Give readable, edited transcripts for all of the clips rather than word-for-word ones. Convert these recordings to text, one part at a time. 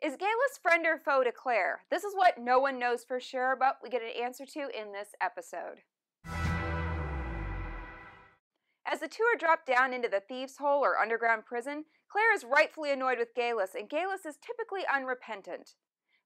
Is Geillis friend or foe to Claire? This is what no one knows for sure, but we get an answer to in this episode. As the two are dropped down into the thieves' hole or underground prison, Claire is rightfully annoyed with Geillis, and Geillis is typically unrepentant.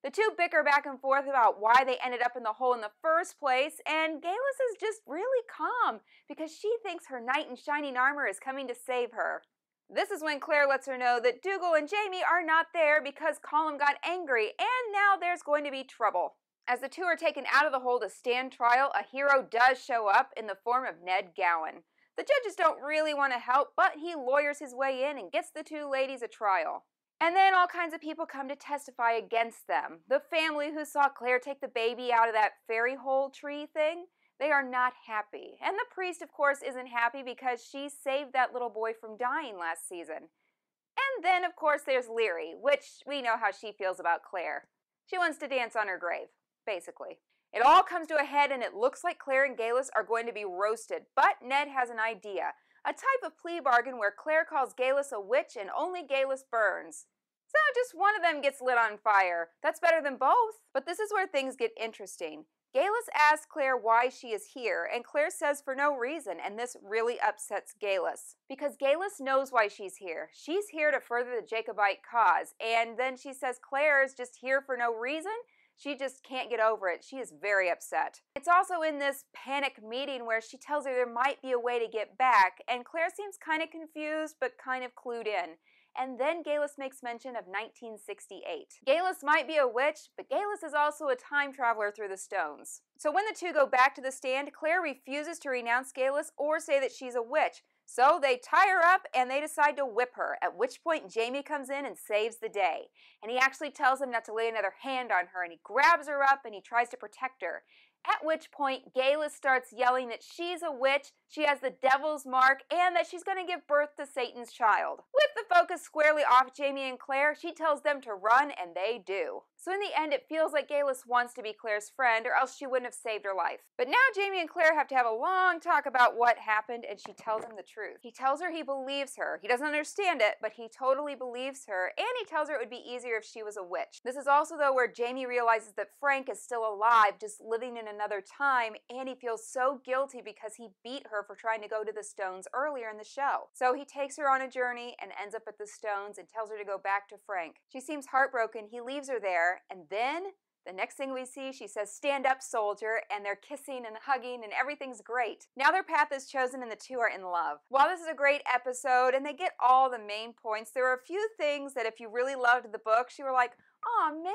The two bicker back and forth about why they ended up in the hole in the first place, and Geillis is just really calm because she thinks her knight in shining armor is coming to save her. This is when Claire lets her know that Dougal and Jamie are not there because Colm got angry, and now there's going to be trouble. As the two are taken out of the hole to stand trial, a hero does show up in the form of Ned Gowan. The judges don't really want to help, but he lawyers his way in and gets the two ladies a trial. And then all kinds of people come to testify against them. The family who saw Claire take the baby out of that fairy hole tree thing, they are not happy. And the priest, of course, isn't happy because she saved that little boy from dying last season. And then, of course, there's Leary, which we know how she feels about Claire. She wants to dance on her grave, basically. It all comes to a head, and it looks like Claire and Geillis are going to be roasted, but Ned has an idea. A type of plea bargain where Claire calls Geillis a witch and only Geillis burns. So just one of them gets lit on fire. That's better than both. But this is where things get interesting. Geillis asks Claire why she is here, and Claire says for no reason, and this really upsets Geillis. Because Geillis knows why she's here. She's here to further the Jacobite cause, and then she says Claire is just here for no reason. She just can't get over it. She is very upset. It's also in this panic meeting where she tells her there might be a way to get back, and Claire seems kind of confused but kind of clued in. And then Geillis makes mention of 1968. Geillis might be a witch, but Geillis is also a time traveler through the stones. So when the two go back to the stand, Claire refuses to renounce Geillis or say that she's a witch. So they tie her up and they decide to whip her, at which point Jamie comes in and saves the day. And he actually tells them not to lay another hand on her, and he grabs her up and he tries to protect her. At which point Geillis starts yelling that she's a witch, she has the devil's mark, and that she's going to give birth to Satan's child. With the focus squarely off Jamie and Claire, she tells them to run, and they do. So in the end, it feels like Geillis wants to be Claire's friend, or else she wouldn't have saved her life. But now Jamie and Claire have to have a long talk about what happened, and she tells him the truth. He tells her he believes her. He doesn't understand it, but he totally believes her, and he tells her it would be easier if she was a witch. This is also, though, where Jamie realizes that Frank is still alive, just living in another time, and he feels so guilty because he beat her for trying to go to the stones earlier in the show. So he takes her on a journey and ends up at the stones and tells her to go back to Frank. She seems heartbroken. He leaves her there, and then the next thing we see, she says, "Stand up, soldier," and they're kissing and hugging and everything's great. Now their path is chosen and the two are in love. While this is a great episode and they get all the main points, there are a few things that if you really loved the books, you were like, "Aw, man."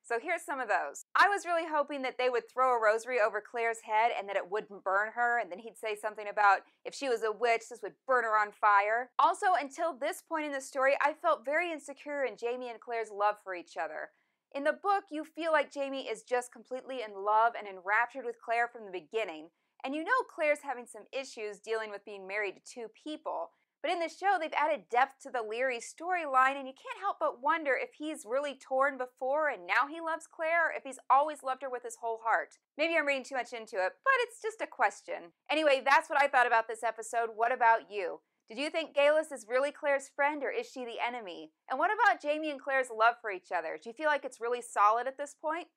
So here's some of those. I was really hoping that they would throw a rosary over Claire's head and that it wouldn't burn her, and then he'd say something about if she was a witch, this would burn her on fire. Also, until this point in the story, I felt very insecure in Jamie and Claire's love for each other. In the book, you feel like Jamie is just completely in love and enraptured with Claire from the beginning, and you know Claire's having some issues dealing with being married to two people. But in the show, they've added depth to the Leary storyline, and you can't help but wonder if he's really torn before and now he loves Claire, or if he's always loved her with his whole heart. Maybe I'm reading too much into it, but it's just a question. Anyway, that's what I thought about this episode. What about you? Did you think Geillis is really Claire's friend, or is she the enemy? And what about Jamie and Claire's love for each other? Do you feel like it's really solid at this point?